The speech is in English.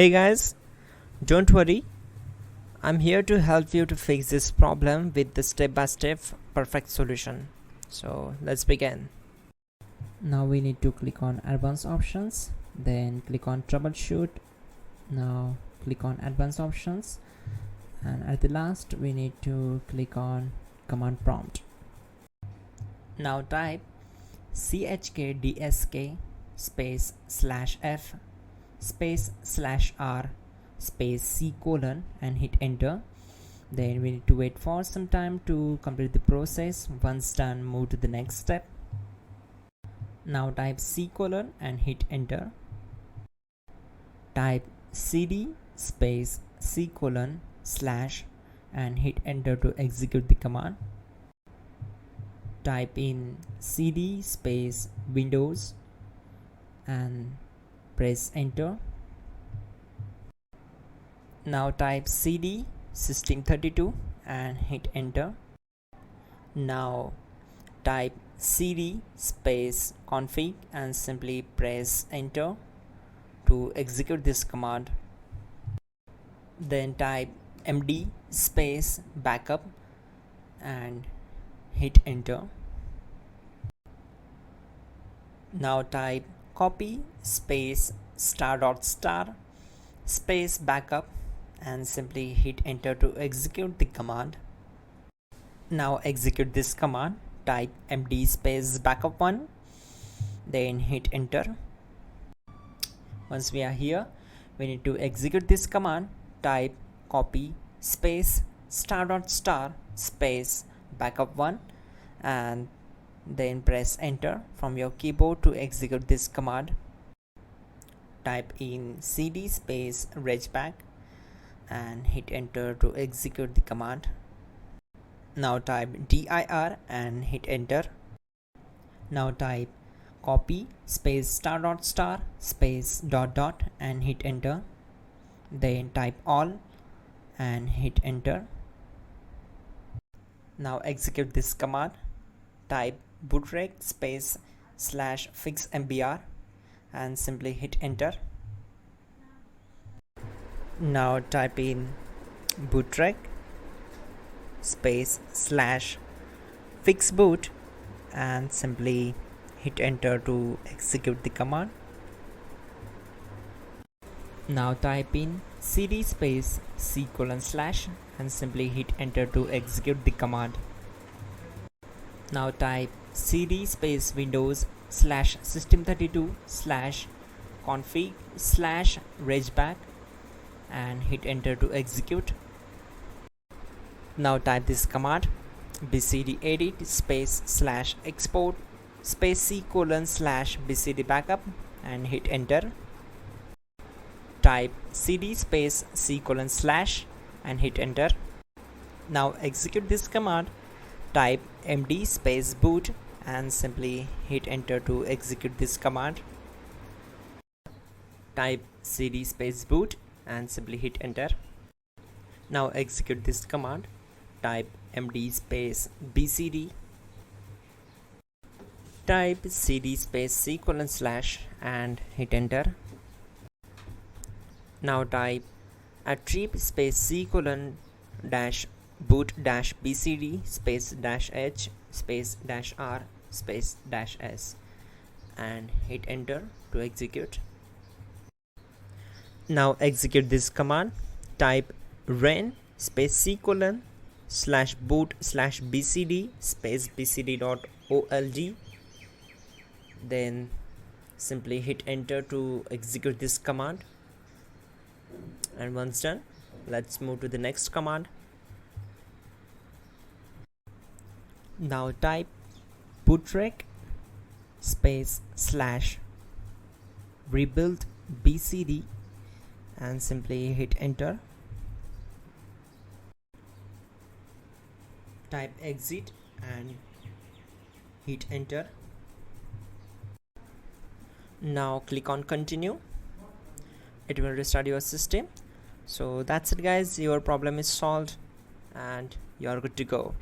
Hey guys, don't worry, I'm here to help you to fix this problem with the step-by-step perfect solution. So let's begin. Now we need to click on advanced options, then click on troubleshoot. Now click on advanced options, and at the last we need to click on command prompt. Now type chkdsk space /f space /r space c colon and hit enter. Then we need to wait for some time to complete the process. Once done, move to the next step. Now type c colon and hit enter. Type cd space c colon / and hit enter to execute the command. Type in cd space windows and press enter. Now type cd system32 and hit enter. Now type cd space config and simply press enter to execute this command. Then type md space backup and hit enter. Now type copy space ** space backup and simply hit enter to execute the command. Now execute this command. Type md space backup1, then hit enter. Once we are here, we need to execute this command. Type copy space ** space backup1 and then press enter from your keyboard to execute this command. Type in cd space regback and hit enter to execute the command. Now type dir and hit enter. Now type copy space ** space ... and hit enter. Then type all and hit enter. Now execute this command. Type bootrec space /fixmbr and simply hit enter. Now type in bootrec space /fixboot and simply hit enter to execute the command. Now type in cd space c colon / and simply hit enter to execute the command. Now type cd space windows /system32 /config /regback and hit enter to execute. Now type this command bcdedit space /export space c colon /bcd backup and hit enter. Type cd space c colon / and hit enter. Now execute this command. Type md space boot and simply hit enter to execute this command. Type cd space boot and simply hit enter. Now execute this command. Type md space bcd. Type cd space c colon / and hit enter. Now type attrib space c colon boot bcd space -h space -r space -s and hit enter to execute. Now execute this command. Type ren space c colon /boot /bcd space bcd.old, then simply hit enter to execute this command. And once done, let's move to the next command. Now type bootrec space /rebuild bcd and simply hit enter. Type exit and hit enter. Now click on continue. It will restart your system. So that's it guys, your problem is solved and you are good to go.